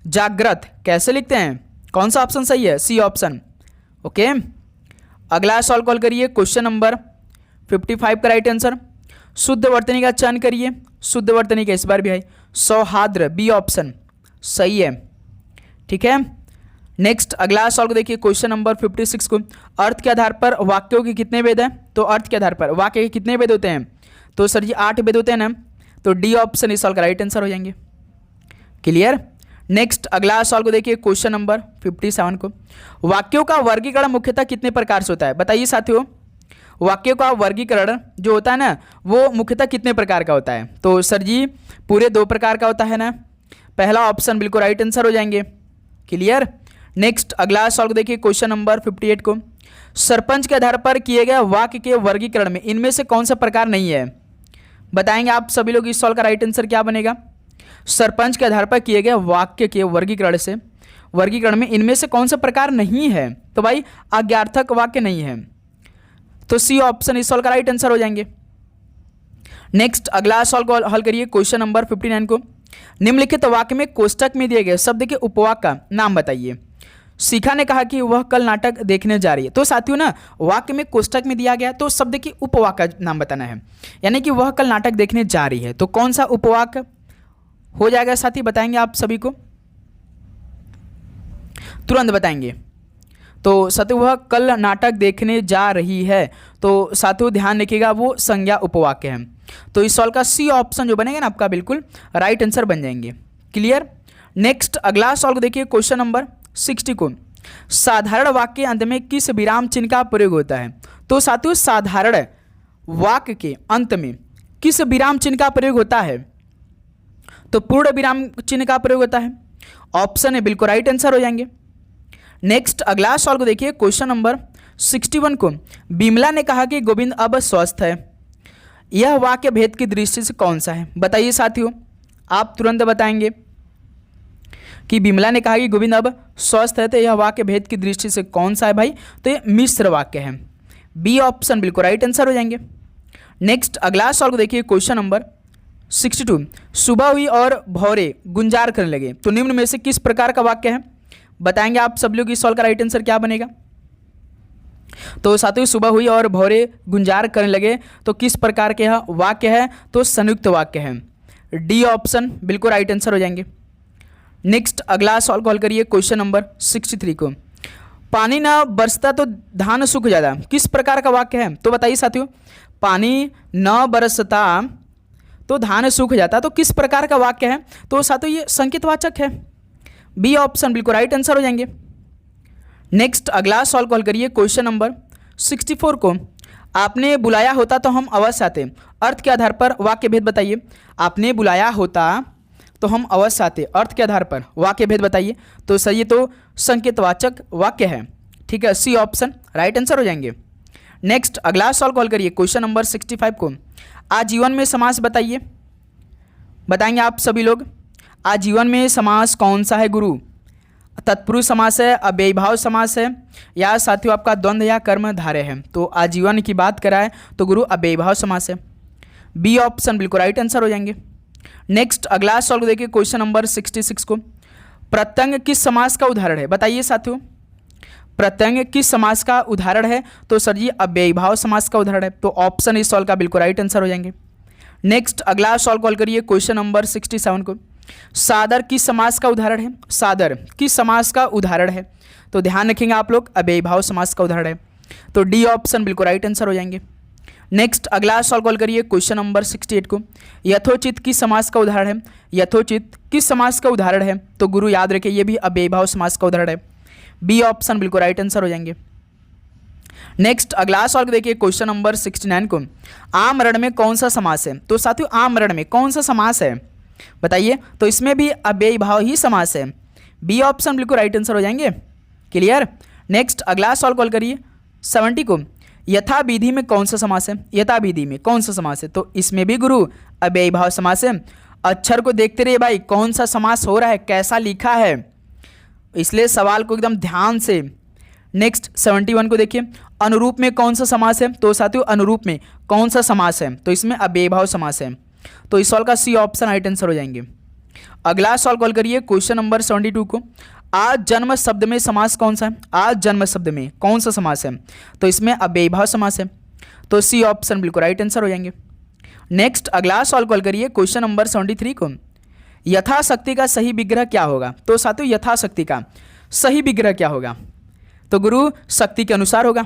Speaker 1: जागृत कैसे लिखते हैं? कौन सा ऑप्शन सही है? C option. ओके, अगला सॉल्व कॉल करिए। क्वेश्चन नंबर 55 का राइट आंसर। शुद्ध वर्तनी का चयन करिए। शुद्ध वर्तनी का इस बार भी है सौहार्द्र, बी ऑप्शन सही है। ठीक है, नेक्स्ट अगला सॉल्व देखिए। क्वेश्चन नंबर 56 को, अर्थ के आधार पर वाक्यों के कितने भेद हैं? तो अर्थ के आधार पर वाक्य के कितने भेद होते हैं? तो सर जी 8 भेद होते हैं ना, तो डी ऑप्शन इस सॉल्व का राइट आंसर हो जाएंगे। क्लियर। नेक्स्ट अगला सॉल्व को देखिए। क्वेश्चन नंबर 57 को, वाक्यों का वर्गीकरण मुख्यतः कितने प्रकार से होता है? बताइए साथियों, वाक्यों का वर्गीकरण जो होता है ना वो मुख्यतः कितने प्रकार का होता है? तो सर जी पूरे 2 प्रकार का होता है ना, पहला ऑप्शन बिल्कुल राइट आंसर हो जाएंगे। क्लियर। नेक्स्ट अगला सॉल्व देखिए। क्वेश्चन नंबर 58 को, सरपंच के आधार पर किए गए वाक्य के वर्गीकरण में इनमें से कौन सा प्रकार नहीं है? बताएंगे आप सभी लोग। इस सॉल्व का राइट आंसर क्या बनेगा? सरपंच के आधार पर किए गए वाक्य के वर्गीकरण में इनमें से कौन सा प्रकार नहीं है? तो भाई आज्ञार्थक वाक्य नहीं है, तो सी ऑप्शन इस सॉल्व का राइट आंसर हो जाएंगे। नेक्स्ट अगला सॉल्व को हल करिए। क्वेश्चन नंबर 59 को, निम्नलिखित वाक्य में कोष्टक में दिए गए शब्द के उपवाक्य का नाम बताइए। शिखा ने कहा कि वह कल नाटक देखने जा रही है। तो साथियों ना वाक्य में कोष्टक में दिया गया तो शब्द के उपवाक्य का नाम बताना है, यानी कि वह कल नाटक देखने जा रही है। तो कौन सा उपवाक्य हो जाएगा साथी? बताएंगे आप सभी को, तुरंत बताएंगे। तो साथियों वह कल नाटक देखने जा रही है, तो साथियों ध्यान रखिएगा वो संज्ञा उपवाक्य है। तो इस सॉल्व का सी ऑप्शन जो बनेगा ना आपका बिल्कुल राइट आंसर बन जाएंगे। क्लियर। नेक्स्ट अगला सॉल्व देखिए। क्वेश्चन नंबर 60 को, साधारण वाक्य के अंत में किस विराम चिन्ह का प्रयोग होता है? तो साथियों साधारण वाक्य के अंत में किस विराम चिन्ह का प्रयोग होता है? तो पूर्ण विराम चिन्ह का प्रयोग होता है। ऑप्शन है बिल्कुल राइट आंसर हो जाएंगे। नेक्स्ट अगला सॉल्व देखिए। क्वेश्चन नंबर 61 को, बिमला ने कहा कि गोविंद अब स्वस्थ है, यह वाक्य भेद की दृष्टि से कौन सा है? बताइए साथियों, आप तुरंत बताएंगे कि बिमला ने कहा कि गोविंद अब स्वस्थ है, तो यह वाक्य भेद की दृष्टि से कौन सा है भाई? तो ये मिश्र वाक्य है, बी ऑप्शन बिल्कुल राइट आंसर हो जाएंगे। नेक्स्ट अगला सॉल्व देखिए। क्वेश्चन नंबर 62, सुबह हुई और भौरे गुंजार करने लगे, तो निम्न में से किस प्रकार का वाक्य है? बताएंगे आप सब लोग। इस सॉल्व का राइट आंसर क्या बनेगा? तो साथियों सुबह हुई और भौरे गुंजार करने लगे, तो किस प्रकार के यह वाक्य है? तो संयुक्त वाक्य है, डी ऑप्शन बिल्कुल राइट आंसर हो जाएंगे। नेक्स्ट अगला सॉल्व कॉल करिए। क्वेश्चन नंबर 63 को, पानी न बरसता तो धान सूख जाता, किस प्रकार का वाक्य है? तो बताइए साथियों, पानी न बरसता तो धान सूख जाता, तो किस प्रकार का वाक्य है? तो साथियों ये संकेतवाचक है, बी ऑप्शन बिल्कुल राइट आंसर हो जाएंगे। नेक्स्ट अगला सॉल्व कॉल करिए। क्वेश्चन नंबर 64 को, आपने बुलाया होता तो हम अवश्य आते, अर्थ के आधार पर वाक्य भेद बताइए। आपने बुलाया होता तो हम अवश्य आते, अर्थ के आधार पर वाक्य भेद बताइए। तो सही है, तो संकेतवाचक वाक्य है। ठीक है, सी ऑप्शन राइट आंसर हो जाएंगे। नेक्स्ट अगला सॉल्व कॉल करिए। क्वेश्चन नंबर 65 को, आजीवन में समास बताइए। बताएंगे आप सभी लोग। आजीवन में समास कौन सा है गुरु? तत्पुरुष समास है, अव्ययीभाव समास है, या साथियों आपका द्वंद्व या कर्मधारय है? तो आजीवन की बात कराए तो गुरु अव्ययीभाव समास है, बी ऑप्शन बिल्कुल राइट आंसर हो जाएंगे। नेक्स्ट अगला सॉल्व देखिए। क्वेश्चन नंबर 66 को, प्रत्यंग किस समास का उदाहरण है? बताइए साथियों, प्रत्यंग किस समास का उदाहरण है? तो सर जी अव्ययीभाव समास का उदाहरण है, तो ऑप्शन इस सॉल्व का बिल्कुल राइट आंसर हो जाएंगे। नेक्स्ट अगला सॉल्व कॉल करिए। क्वेश्चन नंबर 67 को, सादर किस समास का उदाहरण है? सादर किस समास का उदाहरण है? तो ध्यान रखेंगे आप लोग, अव्ययीभाव समास का उदाहरण है, तो डी ऑप्शन बिल्कुल राइट आंसर हो जाएंगे। नेक्स्ट अगला सॉल्व कॉल करिए। क्वेश्चन नंबर 68 को, यथोचित किस समास का उदाहरण है? यथोचित किस समास का उदाहरण है? तो गुरु याद रखिए ये भी अव्ययीभाव समास का उदाहरण है, बी ऑप्शन बिल्कुल राइट आंसर हो जाएंगे। नेक्स्ट अगला सॉल्व देखिए। क्वेश्चन नंबर 69 को, आमरण में कौन सा समास है? तो साथियों आमरण में कौन सा समास है बताइए? तो इसमें भी अव्ययीभाव ही समास है, बी ऑप्शन बिल्कुल राइट आंसर हो जाएंगे। क्लियर। नेक्स्ट अगला सॉल्व कॉल करिए। 70 को, यथा विधि में कौन सा समास है? यथा विधि में कौन सा समास है? तो इसमें भी गुरु अव्ययीभाव समास है। अक्षर को देखते रहिए भाई, कौन सा समास हो रहा है, कैसा लिखा है, इसलिए सवाल को एकदम ध्यान से। नेक्स्ट 71 को देखिए, अनुरूप में कौन सा समास है? तो साथियों अनुरूप में कौन सा समास है? तो इसमें अव्ययीभाव समास है। तो इस सवाल का सी ऑप्शन राइट आंसर हो जाएंगे। अगला सवाल कॉल करिए क्वेश्चन नंबर 72 को। आज जन्म शब्द में समास कौन सा है? आज जन्म शब्द में कौन सा समास है? तो इसमें अव्ययीभाव समास है। तो सी ऑप्शन बिल्कुल राइट आंसर हो जाएंगे। नेक्स्ट अगला सवाल कॉल करिए क्वेश्चन नंबर 73 को। यथाशक्ति का सही विग्रह क्या होगा? तो साथियों यथाशक्ति का सही विग्रह क्या होगा? तो गुरु शक्ति के अनुसार होगा।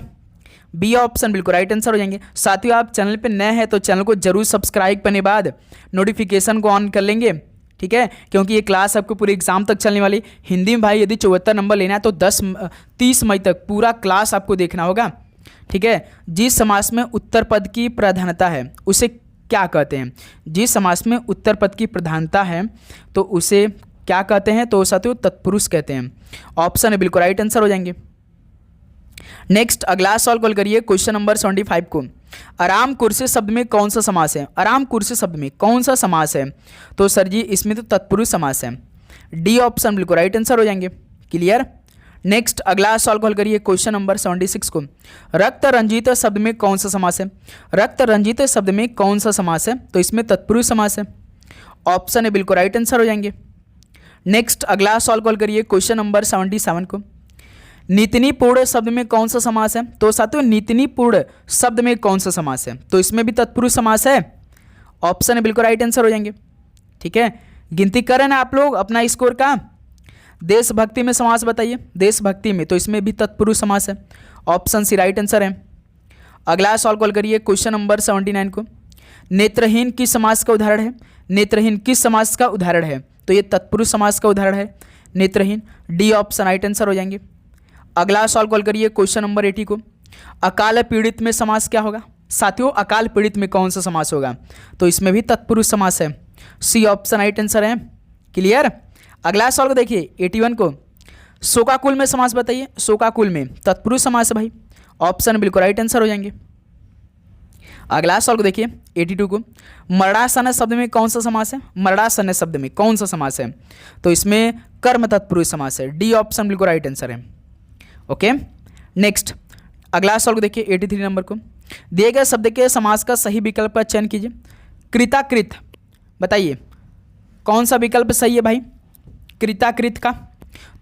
Speaker 1: बी ऑप्शन बिल्कुल राइट आंसर हो जाएंगे। साथियों आप चैनल पे नए हैं तो चैनल को जरूर सब्सक्राइब करने बाद नोटिफिकेशन को ऑन कर लेंगे, ठीक है, क्योंकि ये क्लास आपको पूरे एग्जाम तक चलने वाली। हिंदी में भाई यदि 74 नंबर लेना है तो 30 मई तक पूरा क्लास आपको देखना होगा, ठीक है। जिस समास में उत्तर पद की प्राधान्यता है उसे क्या कहते हैं? जिस समास में उत्तर पद की प्रधानता है तो उसे क्या कहते हैं? तो साथियों तत्पुरुष कहते हैं। ऑप्शन है बिल्कुल राइट आंसर हो जाएंगे। नेक्स्ट अगला सवाल कॉल करिए क्वेश्चन नंबर 75 को। आराम कुर्सी शब्द में कौन सा समास है? आराम कुर्सी शब्द में कौन सा समास है? तो सर जी इसमें तो तत्पुरुष समास है। डी ऑप्शन बिल्कुल राइट आंसर हो जाएंगे। क्लियर। नेक्स्ट अगला सवाल कॉल करिए क्वेश्चन नंबर 76 को। रक्त रंजित शब्द में कौन सा समास है? रक्त रंजित शब्द में कौन सा समास है? तो इसमें तत्पुरुष समास है। ऑप्शन है बिल्कुल राइट आंसर हो जाएंगे। नेक्स्ट अगला सवाल कॉल करिए क्वेश्चन नंबर 77 को। नीतिनीपूर्ण शब्द में कौन सा समास है? तो साथियों नीतिनीपूर्ण शब्द में कौन सा समास है? तो इसमें भी तत्पुरुष समास है। ऑप्शन है बिल्कुल राइट आंसर हो जाएंगे, ठीक है। गिनती करें ना आप लोग अपना स्कोर का। देशभक्ति में समास बताइए। देशभक्ति में तो इसमें भी तत्पुरुष समास है। ऑप्शन सी राइट आंसर है। अगला सवाल कॉल करिए क्वेश्चन नंबर 79 को। नेत्रहीन किस समास का उदाहरण है? नेत्रहीन किस समास का उदाहरण है? तो ये तत्पुरुष समास का उदाहरण है नेत्रहीन। डी ऑप्शन राइट आंसर हो जाएंगे। अगला सवाल कॉल करिए क्वेश्चन नंबर 80 को। अकाल पीड़ित में समास क्या होगा? साथियों अकाल पीड़ित में कौन सा समास होगा? तो इसमें भी तत्पुरुष समास है। सी ऑप्शन राइट आंसर है। क्लियर। अगला सवाल को देखिए 81 को। शोकाकुल में समास बताइए। शोकाकुल में तत्पुरुष समास है भाई। ऑप्शन बिल्कुल राइट आंसर हो जाएंगे। अगला सवाल को देखिए 82 को। मरणासन शब्द में कौन सा समास है? मरणासन शब्द में कौन सा समास है? तो इसमें कर्म तत्पुरुष समास है। डी ऑप्शन बिल्कुल राइट आंसर है। ओके। नेक्स्ट अगला सवाल को देखिए 83 नंबर को। दिए गए शब्द के समास का सही विकल्प का चयन कीजिए। कृताकृत बताइए कौन सा विकल्प सही है भाई कृताकृत का?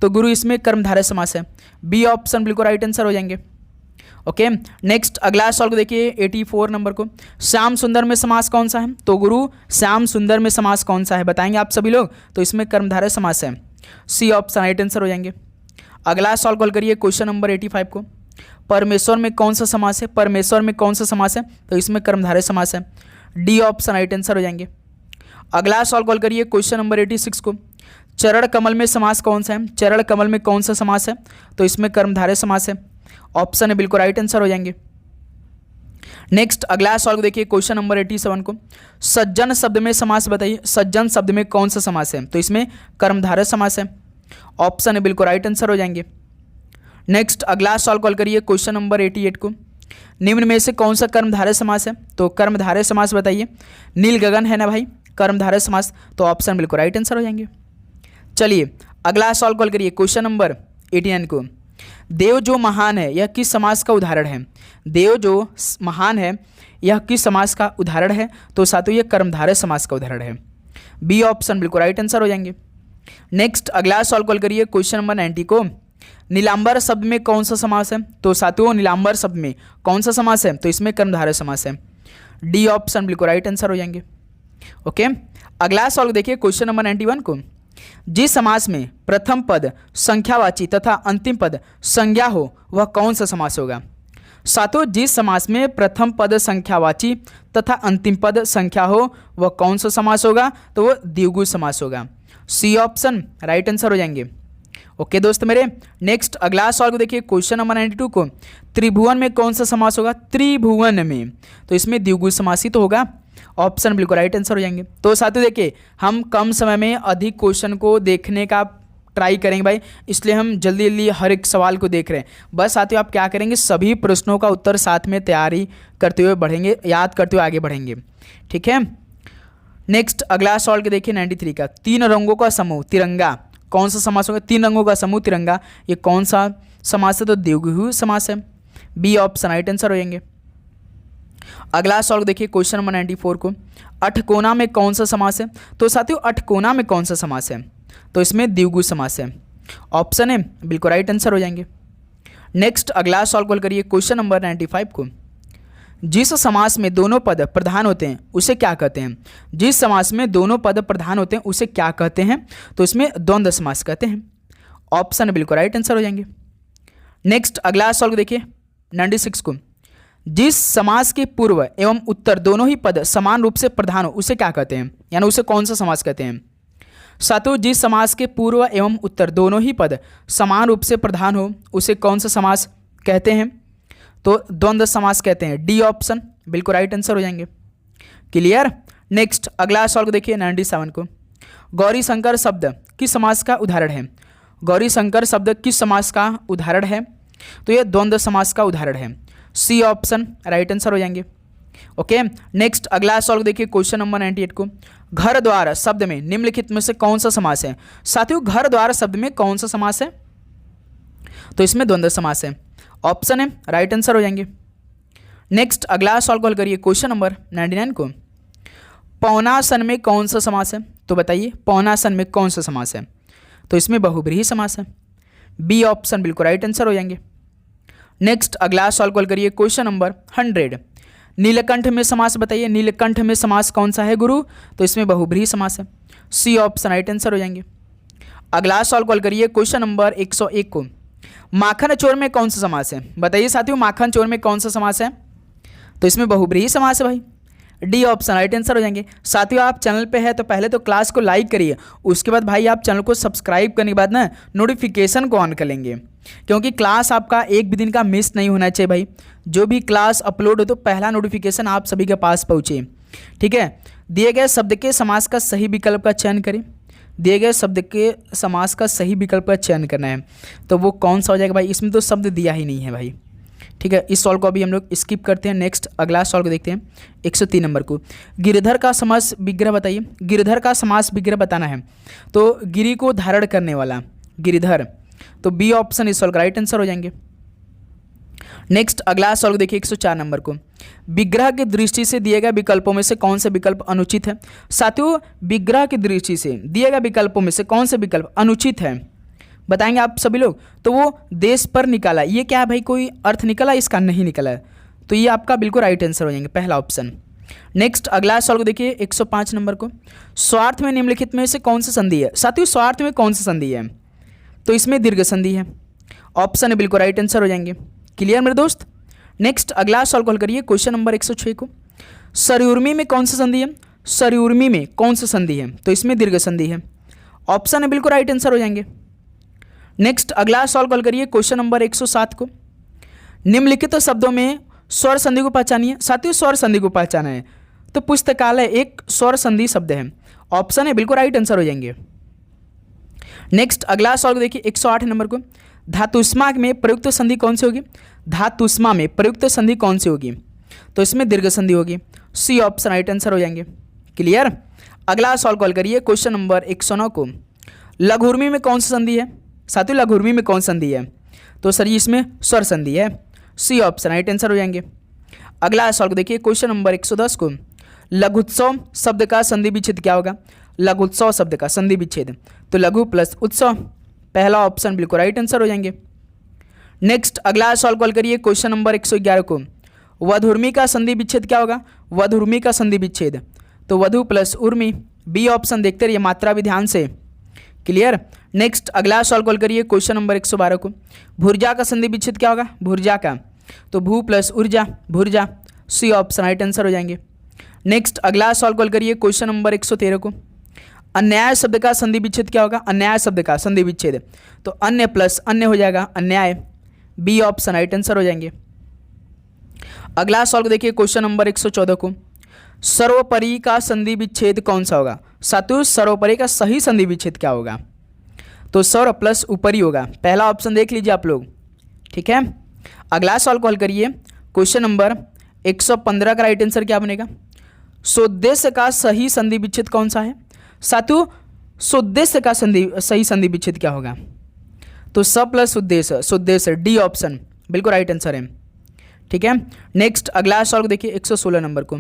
Speaker 1: तो गुरु इसमें कर्मधारय समास है। बी ऑप्शन बिल्कुल राइट आंसर हो जाएंगे। ओके। नेक्स्ट अगला सवाल को देखिए 84 नंबर को। श्याम सुंदर में समास कौन सा है? तो गुरु श्याम सुंदर में समास कौन सा है बताएंगे आप सभी लोग। तो इसमें कर्मधारय समास है। सी ऑप्शन राइट आंसर हो जाएंगे। अगला सवाल कॉल करिए क्वेश्चन नंबर 85 को। परमेश्वर में कौन सा समास है? परमेश्वर में कौन सा समास है? तो इसमें कर्मधारय समास है। डी ऑप्शन राइट आंसर हो जाएंगे। अगला सवाल कॉल करिए क्वेश्चन नंबर 86 को। चरण कमल में समास कौन सा है? चरण कमल में कौन सा समास है? तो इसमें कर्मधारय समास है। ऑप्शन है बिल्कुल राइट आंसर हो जाएंगे। नेक्स्ट अगला सवाल को देखिए क्वेश्चन नंबर 87 को। सज्जन शब्द में समास बताइए। सज्जन शब्द में कौन सा समास है? तो इसमें कर्मधारय समास है। ऑप्शन है बिल्कुल राइट आंसर हो जाएंगे। नेक्स्ट अगला सवाल कॉल करिए क्वेश्चन नंबर 88 को। निम्न में से कौन सा कर्मधारय समास है? तो कर्मधारय समास बताइए। नील गगन है ना भाई कर्मधारय समास। तो ऑप्शन बिल्कुल राइट आंसर हो जाएंगे। चलिए अगला सवाल कॉल करिए क्वेश्चन नंबर 89 को। देव जो महान है यह किस समास का उदाहरण है? देव जो महान है यह किस समास का उदाहरण है? तो साथियों यह कर्मधारय समास का उदाहरण है। बी ऑप्शन बिल्कुल राइट आंसर हो जाएंगे। नेक्स्ट अगला सवाल कॉल करिए क्वेश्चन नंबर 90 को। नीलांबर शब्द में कौन सा समास है? तो साथियों नीलांबर शब्द में कौन सा समास है? तो इसमें कर्मधारय समास है। डी ऑप्शन बिल्कुल राइट आंसर हो जाएंगे। ओके। अगला सवाल देखिए क्वेश्चन नंबर 91 को। जिस समास में प्रथम पद संख्यावाची तथा अंतिम पद संज्ञा हो वह कौन सा समास होगा? साथियों जिस समास में प्रथम पद संख्यावाची तथा अंतिम पद संख्या हो वह कौन सा समास होगा? तो वह द्विगु समास होगा। सी ऑप्शन राइट आंसर हो जाएंगे। ओके दोस्त मेरे। नेक्स्ट अगला सवाल को देखिए क्वेश्चन नंबर 92 को। त्रिभुवन में कौन सा समास होगा? त्रिभुवन में तो इसमें द्विगु समास ही तो होगा। ऑप्शन बिल्कुल राइट आंसर हो जाएंगे। तो साथियों देखिए हम कम समय में अधिक क्वेश्चन को देखने का ट्राई करेंगे भाई, इसलिए हम जल्दी जल्दी हर एक सवाल को देख रहे हैं। बस साथियों आप क्या करेंगे सभी प्रश्नों का उत्तर साथ में तैयारी करते हुए बढ़ेंगे, याद करते हुए आगे बढ़ेंगे, ठीक है। नेक्स्ट अगला सवाल के देखिए 93 का। तीन रंगों का समूह तिरंगा कौन सा समास होगा? तीन रंगों का समूह तिरंगा ये कौन सा समास है? तो द्विगु समास है। बी ऑप्शन राइट आंसर हो जाएंगे। अगला सॉल्व देखिए क्वेश्चन नंबर 94 को, अठकोना में कौन सा समास है? तो साथियों अठकोना में कौन सा समास है? तो इसमें द्विगु समास है। ऑप्शन है बिल्कुल राइट आंसर हो जाएंगे। नेक्स्ट अगला सॉल्व करिए क्वेश्चन नंबर 95 को, जिस समास में दोनों पद प्रधान होते हैं उसे क्या कहते हैं? जिस समास में दोनों पद प्रधान होते हैं उसे क्या कहते हैं? तो इसमें द्वंद्व समास कहते हैं। ऑप्शन बिल्कुल राइट आंसर हो जाएंगे। नेक्स्ट अगला सॉल्व देखिए 96 को, जिस समास के पूर्व एवं उत्तर दोनों ही पद समान रूप से प्रधान हो उसे क्या कहते हैं? यानी उसे कौन सा समास कहते हैं? सातों, जिस समास के पूर्व एवं उत्तर दोनों ही पद समान रूप से प्रधान हो उसे कौन सा समास कहते हैं? तो द्वंद्व समास कहते हैं। डी ऑप्शन बिल्कुल राइट आंसर हो जाएंगे। क्लियर। नेक्स्ट अगला सॉल्व देखिए 97 को, गौरी शंकर शब्द किस समास का उदाहरण है? गौरी शंकर शब्द किस समास का उदाहरण है? तो यह द्वंद्व समास का उदाहरण है। सी ऑप्शन राइट आंसर हो जाएंगे। ओके। नेक्स्ट अगला सॉल्व देखिए क्वेश्चन नंबर 98 को, घर द्वार शब्द में निम्नलिखित में से कौन सा समास है? साथियों घर द्वार शब्द में कौन सा समास है? तो इसमें द्वंद्व समास है। ऑप्शन है राइट आंसर हो जाएंगे। नेक्स्ट अगला सॉल्व करिए क्वेश्चन नंबर 99 को, पौनासन में कौन सा समास है? तो बताइए पौनासन में कौन सा समास है? तो इसमें बहुब्रीहि समास है। बी ऑप्शन बिल्कुल राइट आंसर हो जाएंगे। नेक्स्ट अगला सॉल्व करिए क्वेश्चन नंबर 100, नीलकंठ में समास बताइए। नीलकंठ में समास कौन सा है गुरु? तो इसमें बहुब्रीहि समास है। सी ऑप्शन राइट आंसर हो जाएंगे। अगला सॉल्व करिए क्वेश्चन नंबर 101 को, माखन चोर में कौन सा समास है? बताइए साथियों माखन चोर में कौन सा समास है? तो इसमें बहुब्रीहि समास है भाई। डी ऑप्शन राइट आंसर हो जाएंगे। साथियों आप चैनल पे है तो पहले तो क्लास को लाइक करिए, उसके बाद भाई आप चैनल को सब्सक्राइब करने के बाद ना नोटिफिकेशन को ऑन कर लेंगे, क्योंकि क्लास आपका एक भी दिन का मिस नहीं होना चाहिए भाई। जो भी क्लास अपलोड हो तो पहला नोटिफिकेशन आप सभी के पास पहुँचे। ठीक है। दिए गए शब्द के समास का सही विकल्प का चयन करें। दिए गए शब्द के समास का सही विकल्प का चयन करना है, तो वो कौन सा हो जाएगा भाई? इसमें तो शब्द दिया ही नहीं है भाई। ठीक है, इस सॉल्व को अभी हम लोग स्किप करते हैं। नेक्स्ट अगला सॉल्व को देखते हैं 103 नंबर को, गिरधर का समास विग्रह बताइए। गिरधर का समास विग्रह बताना है, तो गिरी को धारण करने वाला गिरिधर, तो बी ऑप्शन इस सॉल्व का राइट आंसर हो जाएंगे। नेक्स्ट अगला सॉल्व देखिए 104 नंबर को, विग्रह की दृष्टि से दिए गए विकल्पों में से कौन से विकल्प अनुचित है? साथियों विग्रह की दृष्टि से दिए गए विकल्पों में से कौन से विकल्प अनुचित है बताएंगे आप सभी लोग। तो वो देश पर निकाला, ये क्या है भाई? कोई अर्थ निकला? इसका नहीं निकला है, तो ये आपका बिल्कुल राइट आंसर हो जाएंगे, पहला ऑप्शन। नेक्स्ट अगला सॉल्व देखिए 105 नंबर को, स्वार्थ में निम्नलिखित में से कौन सा संधि है? साथियों स्वार्थ में कौन सा संधि है? तो इसमें दीर्घ संधि है। ऑप्शन है बिल्कुल राइट आंसर हो जाएंगे। क्लियर मेरे दोस्त। नेक्स्ट अगला सॉल्व करिए क्वेश्चन नंबर 106 को, सरयुर्मी में कौन सा संधि है? सरयुर्मी में कौन सा संधि है? तो इसमें दीर्घ संधि है। ऑप्शन है बिल्कुल राइट आंसर हो जाएंगे। नेक्स्ट अगला सॉल्व करिए क्वेश्चन नंबर 107 को, निम्नलिखित शब्दों में स्वर संधि को पहचानिए। साथियों स्वर संधि को पहचाना है, तो पुस्तकालय एक स्वर संधि शब्द है। ऑप्शन है बिल्कुल राइट आंसर हो जाएंगे। नेक्स्ट अगला सॉल्व देखिए 108 नंबर को, धातुष्मा में प्रयुक्त संधि कौन सी होगी? धातुष्मा में प्रयुक्त संधि कौन सी होगी? तो इसमें दीर्घ संधि होगी। सी ऑप्शन राइट आंसर हो जाएंगे। क्लियर। अगला सॉल्व करिए क्वेश्चन नंबर 109 को, लघुर्मी में कौन सी संधि है? साथियों लघुर्मी में कौन संधि है? तो सर इसमें स्वर संधि है। सी ऑप्शन राइट आंसर हो जाएंगे। अगला सॉल्व देखिए क्वेश्चन नंबर 110 को, लघुत्सव शब्द का संधि विच्छेद क्या होगा? लघुत्सव शब्द का संधि विच्छेद, तो लघु प्लस उत्सव, पहला ऑप्शन बिल्कुल राइट आंसर हो जाएंगे। नेक्स्ट अगला सॉल्व करिए क्वेश्चन नंबर 111 को, वधुर्मी का संधि विच्छेद क्या होगा? वधुर्मी का संधि विच्छेद, तो वधु प्लस उर्मी, बी ऑप्शन देखते रहिए, मात्रा भी ध्यान से। क्लियर। नेक्स्ट अगला सॉल्व करिए क्वेश्चन नंबर 112 को, भुर्जा का संधि विच्छेद क्या होगा? भुर्जा का, तो भू प्लस ऊर्जा, भुर्जा, सी ऑप्शन राइट आंसर हो जाएंगे। नेक्स्ट अगला सॉल्व करिए क्वेश्चन नंबर 113 को, अन्याय शब्द का संधि विच्छेद क्या होगा? अन्याय शब्द का संधि विच्छेद, तो अन्य प्लस अन्य हो जाएगा, अन्याय, बी ऑप्शन राइट आंसर हो जाएंगे। अगला सॉल्व देखिए क्वेश्चन नंबर 114 को, सर्वोपरि का संधि विच्छेद कौन सा होगा? सातु सर्वोपरि का सही संधि विच्छेद क्या होगा? तो सर्व प्लस ऊपरी होगा, पहला ऑप्शन देख लीजिए आप लोग। ठीक है। अगला सॉल्व करिए क्वेश्चन नंबर 115 का राइट आंसर क्या बनेगा? सोद्देश्य का सही संधि विच्छेद कौन सा है? सातु सोद्देश्य का सही संधि विच्छेद क्या होगा? तो स प्लस उद्देश्य, सोद्देश्य, डी ऑप्शन बिल्कुल राइट आंसर है। ठीक है। नेक्स्ट अगला सवाल को देखिए 116 नंबर को।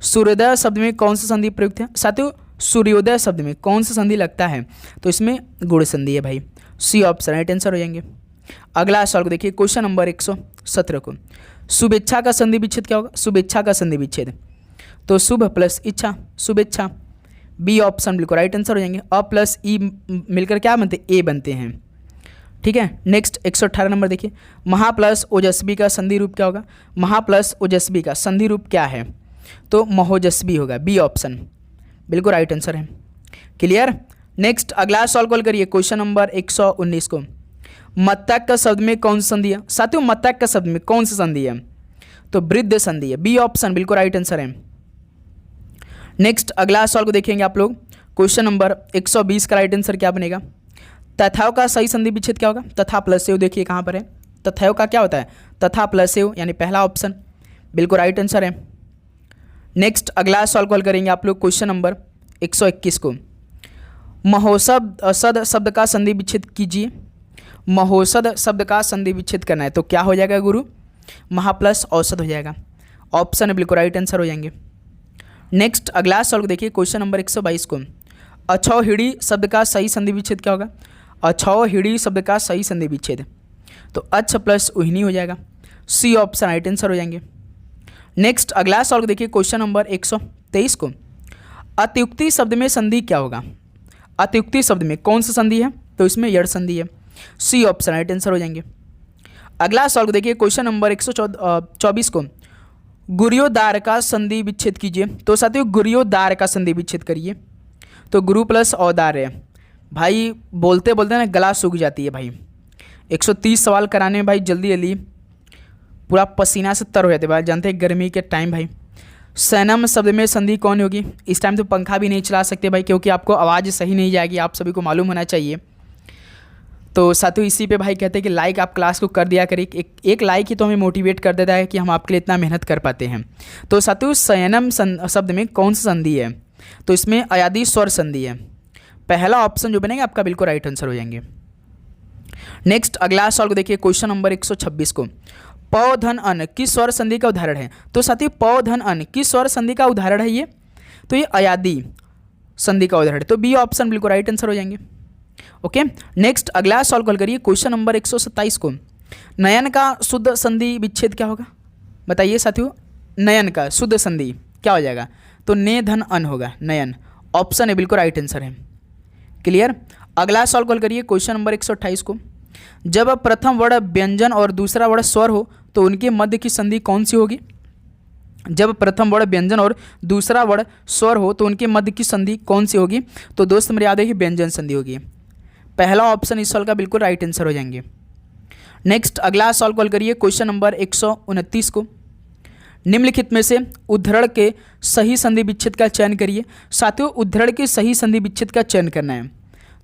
Speaker 1: सूर्योदय शब्द में कौन सा संधि प्रयुक्त है? साथियों सूर्योदय शब्द में कौन सा संधि लगता है? तो इसमें गुण संधि है भाई, सी ऑप्शन राइट आंसर हो जाएंगे। अगला सवाल को देखिए क्वेश्चन नंबर 117 को। शुभेच्छा का संधि विच्छेद क्या होगा? शुभेच्छा का संधि विच्छेद तो शुभ प्लस इच्छा, शुभेच्छा, बी ऑप्शन बिल्कुल राइट आंसर हो जाएंगे। अ प्लस ई मिलकर क्या बनते हैं? ए बनते हैं, ठीक है। नेक्स्ट 118 नंबर देखिए। महा प्लस ओजस्वी का संधि रूप क्या होगा? महा प्लस ओजस्वी का संधि रूप क्या है? तो महोजस्वी होगा, बी ऑप्शन बिल्कुल राइट आंसर है। क्लियर। नेक्स्ट अगला सॉल्व कॉल करिए क्वेश्चन नंबर 119 को। मत्तक का शब्द में कौन सा संधि है? साथियों मत्तक का शब्द में कौन सा संधि है? तो वृद्ध संधि है, बी ऑप्शन बिल्कुल राइट आंसर है। नेक्स्ट अगला सवाल को देखेंगे आप लोग। क्वेश्चन नंबर 120 का राइट आंसर क्या बनेगा? तथाव का सही संधि विच्छेद क्या होगा? तथा प्लस एव देखिए कहाँ पर है। तथाव का क्या होता है? तथा प्लस एव, यानी पहला ऑप्शन बिल्कुल राइट आंसर है। नेक्स्ट अगला सवाल कॉल करेंगे आप लोग क्वेश्चन नंबर 121 को। महोसद असद शब्द का संधि विच्छेद कीजिए। महोसद शब्द का संधि विच्छेद करना है तो क्या हो जाएगा गुरु? महा प्लस औसत हो जाएगा, ऑप्शन बिल्कुल राइट आंसर हो जाएंगे। नेक्स्ट अगला सवाल को देखिए क्वेश्चन नंबर 122 को। अछौहिड़ी शब्द का सही संधि विच्छेद क्या होगा? अछौहिड़ी शब्द का सही संधि विच्छेद तो अछ प्लस उहिनी हो जाएगा, सी ऑप्शन राइट आंसर हो जाएंगे। नेक्स्ट अगला सवाल को देखिए क्वेश्चन नंबर 123 को। अतियुक्ति शब्द में संधि क्या होगा? अतियुक्ति शब्द में कौन सा संधि है? तो इसमें यड़ संधि है, सी ऑप्शन राइट आंसर हो जाएंगे। अगला सवाल को देखिए क्वेश्चन नंबर 124 को। गुरियोदार का संधि विच्छेद कीजिए। तो साथियों गुरियोदार का संधि विच्छेद करिए तो गुरु प्लस औदार है भाई। बोलते बोलते ना गला सूख जाती है भाई। 130 सवाल कराने में भाई जल्दी जल्दी पूरा पसीना से तर हो जाते भाई, जानते हैं गर्मी के टाइम भाई। सैनम शब्द में संधि कौन होगी? इस टाइम तो पंखा भी नहीं चला सकते भाई क्योंकि आपको आवाज़ सही नहीं जाएगी, आप सभी को मालूम होना चाहिए। तो साथियों इसी पे भाई कहते हैं कि लाइक आप क्लास को कर दिया करिए। एक लाइक ही तो हमें मोटिवेट कर देता है कि हम आपके लिए इतना मेहनत कर पाते हैं। तो साथियों शयनम शब्द में कौन सा संधि है? तो इसमें अयादी स्वर संधि है, पहला ऑप्शन जो बनेगा आपका बिल्कुल राइट आंसर हो जाएंगे। नेक्स्ट अगला सवाल को देखिए क्वेश्चन नंबर 126 को। पौ धन अन किस स्वर संधि का उदाहरण है? तो साथियों पौ धन अन किस स्वर संधि का उदाहरण है ये? तो ये अयादी संधि का उदाहरण है, तो बी ऑप्शन बिल्कुल राइट आंसर हो जाएंगे। ओके। नेक्स्ट अगला सॉल्व कॉल करिए क्वेश्चन नंबर 127 को। नयन का शुद्ध संधि विच्छेद क्या होगा? बताइए साथियों नयन का शुद्ध संधि क्या हो जाएगा? तो ने धन अन होगा, नयन ऑप्शन है बिल्कुल राइट आंसर है। क्लियर। अगला सॉल्व कॉल करिए क्वेश्चन नंबर 128 को। जब प्रथम वर्ड व्यंजन और दूसरा वर्ड स्वर हो तो उनके मध्य की संधि कौन सी होगी? जब प्रथम वर्ड व्यंजन और दूसरा वर्ड स्वर हो तो उनके मध्य की संधि कौन सी होगी? तो दोस्त मेरे याद है कि व्यंजन संधि होगी, पहला ऑप्शन इस सवाल का बिल्कुल राइट आंसर हो जाएंगे। नेक्स्ट अगला सॉल्व कॉल करिए क्वेश्चन नंबर 129 को। निम्नलिखित में से उद्धरण के सही संधि विच्छेद का चयन करिए। साथियों उद्धरण के सही संधि विच्छेद का चयन करना है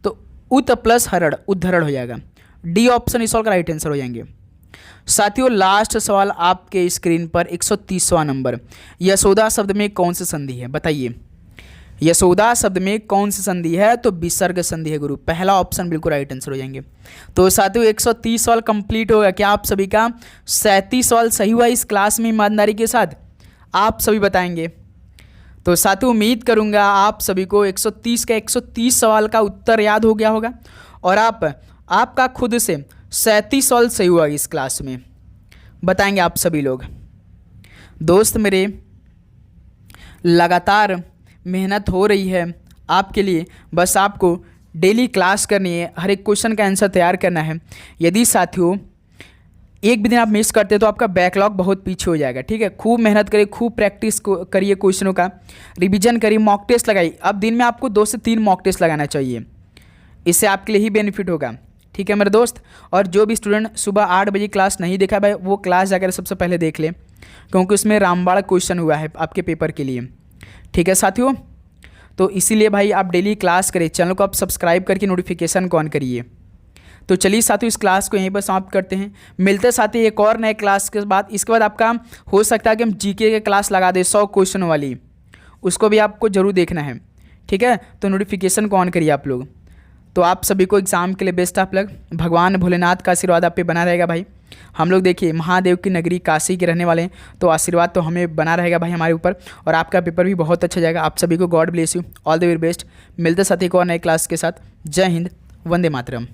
Speaker 1: तो उत प्लस हरण उद्धरण हो जाएगा, डी ऑप्शन इस सवाल का राइट आंसर हो जाएंगे। साथियों लास्ट सवाल आपके स्क्रीन पर 130वां नंबर। यशोदा शब्द में कौन सी संधि है? बताइए यशोदा शब्द में कौन सी संधि है? तो विसर्ग संधि है गुरु, पहला ऑप्शन बिल्कुल राइट आंसर हो जाएंगे। तो साथियों 130 सवाल कंप्लीट होगा। क्या आप सभी का 37 सवाल सही हुआ इस क्लास में ईमानदारी के साथ? आप सभी बताएंगे। तो साथियों उम्मीद करूंगा आप सभी को 130 का 130 सवाल का उत्तर याद हो गया होगा और आपका खुद से 37 सवाल सही हुआ इस क्लास में, बताएंगे आप सभी लोग। दोस्त मेरे लगातार मेहनत हो रही है आपके लिए, बस आपको डेली क्लास करनी है, हर एक क्वेश्चन का आंसर तैयार करना है। यदि साथियों एक भी दिन आप मिस करते तो आपका बैकलॉग बहुत पीछे हो जाएगा। ठीक है, खूब मेहनत करिए, खूब प्रैक्टिस करिए, क्वेश्चनों का रिवीजन करिए, मॉक टेस्ट लगाइए। अब दिन में आपको 2 से 3 मॉक टेस्ट लगाना चाहिए, इससे आपके लिए ही बेनिफिट होगा। ठीक है मेरे दोस्त। और जो भी स्टूडेंट सुबह 8 बजे क्लास नहीं देखा भाई वो क्लास जाकर सबसे पहले देख ले, क्योंकि उसमें रामबाड़ क्वेश्चन हुआ है आपके पेपर के लिए। ठीक है साथियों, तो इसीलिए भाई आप डेली क्लास करें, चैनल को आप सब्सक्राइब करके नोटिफिकेशन को ऑन करिए। तो चलिए साथियों इस क्लास को यहीं पर समाप्त करते हैं, मिलते हैं साथियों एक और नए क्लास के बाद। इसके बाद आपका हो सकता है कि हम जीके के क्लास लगा दें 100 क्वेश्चन वाली, उसको भी आपको जरूर देखना है। ठीक है, तो नोटिफिकेशन को ऑन करिए आप लोग। तो आप सभी को एग्ज़ाम के लिए बेस्ट ऑफ लक। भगवान भोलेनाथ का आशीर्वाद आप पे बना रहेगा भाई। हम लोग देखिए महादेव की नगरी काशी के रहने वाले हैं, तो आशीर्वाद तो हमें बना रहेगा भाई हमारे ऊपर, और आपका पेपर भी बहुत अच्छा जाएगा। आप सभी को God bless you, all the very best. मिलते साथ ही एक और नए क्लास के साथ। जय हिंद, वंदे मातरम।